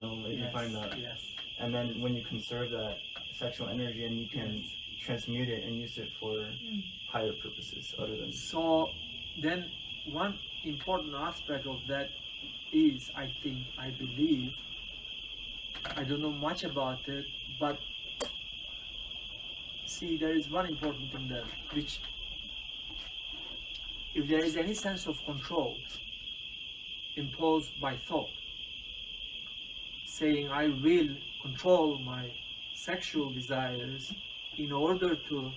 if you find that. Yes. And then when you conserve that sexual energy and you can transmute it and use it for higher purposes other than. So then one important aspect of that is, I believe, I don't know much about it, but see, there is one important thing there, which, if there is any sense of control imposed by thought, saying I will control my sexual desires in order to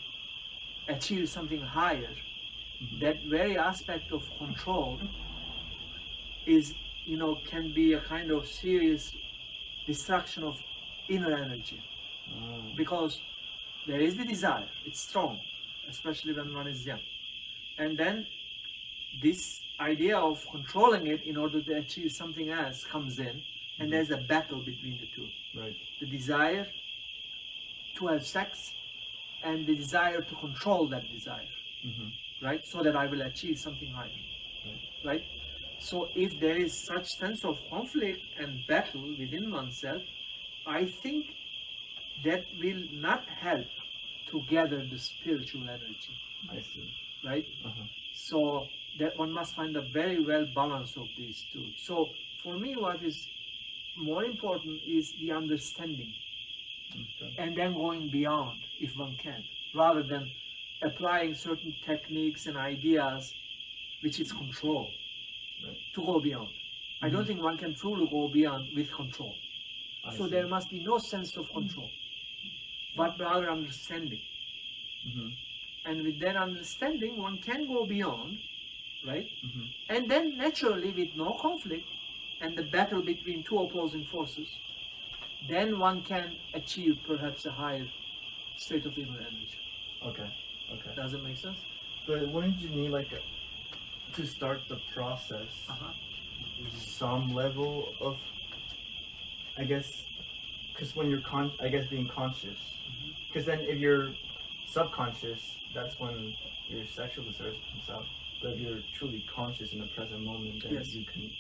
achieve something higher, that very aspect of control is, can be a kind of serious destruction of inner energy. Because there is the desire, it's strong, especially when one is young. And then this idea of controlling it in order to achieve something else comes in, and there's a battle between the two. Right. The desire to have sex and the desire to control that desire. Right? So that I will achieve something higher. Right? So if there is such sense of conflict and battle within oneself, I think that will not help to gather the spiritual energy. I see. Right? So that one must find a very well balance of these two. So for me, what is more important is the understanding, and then going beyond if one can, rather than applying certain techniques and ideas, which is control, to go beyond. I don't think one can truly go beyond with control. So there must be no sense of control, but rather understanding. And with that understanding, one can go beyond, right? And then naturally, with no conflict and the battle between two opposing forces, then one can achieve perhaps a higher state of inner energy. Okay. Does it make sense? But wouldn't you need to start the process, some level of, I guess, because when you're being conscious, because then if you're subconscious, that's when your sexual desires comes out. But if you're truly conscious in the present moment, then you can,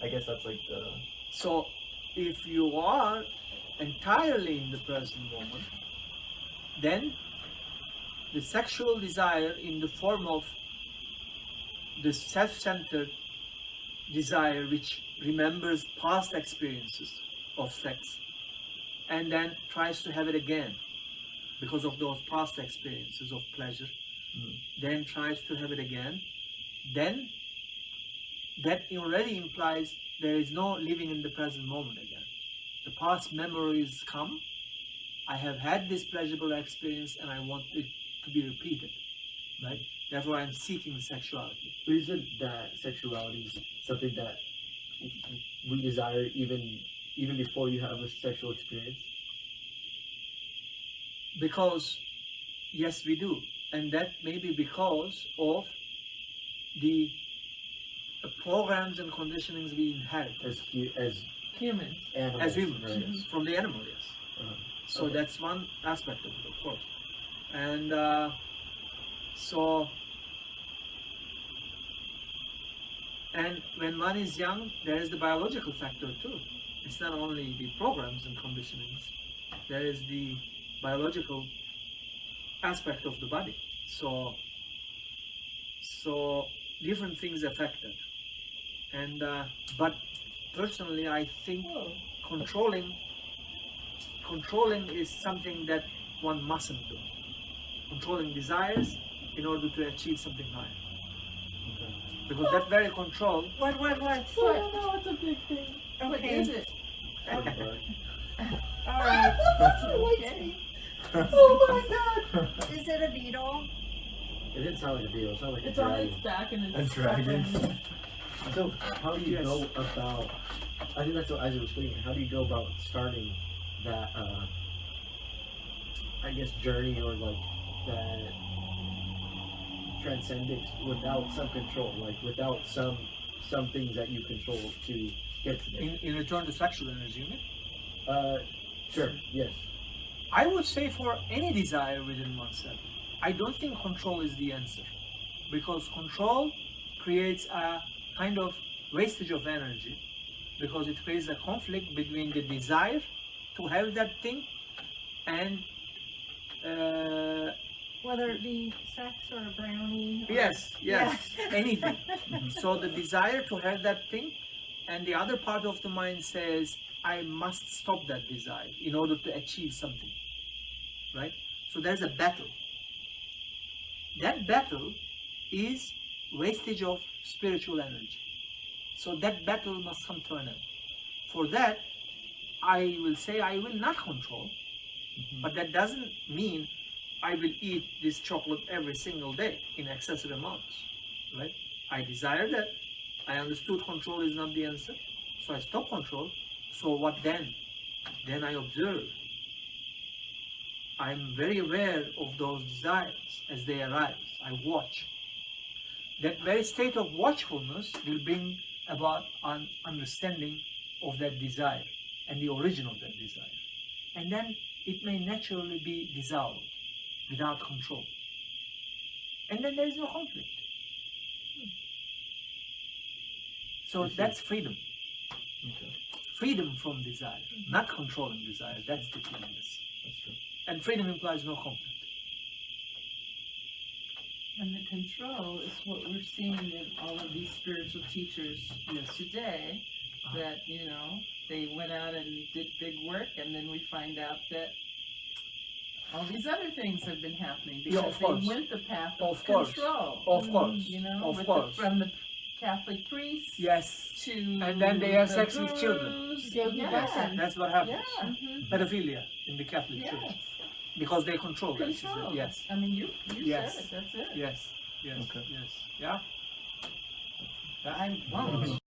I guess that's like the... So if you are entirely in the present moment, then the sexual desire in the form of the self-centered desire which remembers past experiences of sex and then tries to have it again because of those past experiences of pleasure, then tries to have it again, then that already implies there is no living in the present moment again. The past memories come, I have had this pleasurable experience and I want it to be repeated, right? Therefore I'm seeking sexuality. But isn't that sexuality something that we desire even before you have a sexual experience? Because, yes, we do. And that may be because of the programs and conditionings we inherit As humans, animals, as humans, right? yes, from the animal, yes. So that's one aspect of it, of course. And and when one is young, there is the biological factor too. It's not only the programs and conditionings, there is the biological aspect of the body. So different things affect it. And but personally, I think controlling is something that one mustn't do. Controlling desires in order to achieve something higher. Because that very control... What? I don't know, it's a big thing. Okay. What is it? Alright. Okay. Oh my god! Is it a beetle? It didn't sound like a beetle. It sounded like It's a on dragon. its back and A it's dragon. So how do you go about? I think that's what Isaac was thinking. How do you go about starting that? I guess journey or like that transcendence without some control, like without some things that you control to get to there. In return to sexual energy, you mean? Sure. Yes. I would say for any desire within oneself, I don't think control is the answer. Because control creates a kind of wastage of energy because it creates a conflict between the desire to have that thing and Whether it be sex or a brownie. Or, yes, Yeah. anything. So the desire to have that thing, and the other part of the mind says, I must stop that desire in order to achieve something, right? So there's a battle. That battle is wastage of spiritual energy. So that battle must come to an end. For that, I will say I will not control, but that doesn't mean I will eat this chocolate every single day in excessive amounts, right? I desire that. I understood control is not the answer, so I stop control. So what then? Then I observe. I'm very aware of those desires as they arise. I watch. That very state of watchfulness will bring about an understanding of that desire and the origin of that desire. And then it may naturally be dissolved without control. And then there is no conflict. So that's freedom. Okay. Freedom from desire, not controlling desire. That's the key. That's true. And freedom implies no conflict. And the control is what we're seeing in all of these spiritual teachers today, that, they went out and did big work, and then we find out that all these other things have been happening Yeah, because of they course. went the path Of of course. control. Of course. Of with course. from the Catholic priests Yes. to And then they have the sex with children. gurus. Yogi Yes. Berra. That's what happens. Yeah. Pedophilia in the Catholic Yes. Church. Because they control that. Control. Yes. I mean, you Yes. said it. That's it. Yes. Yes. Okay. Yes. Yeah. I won't.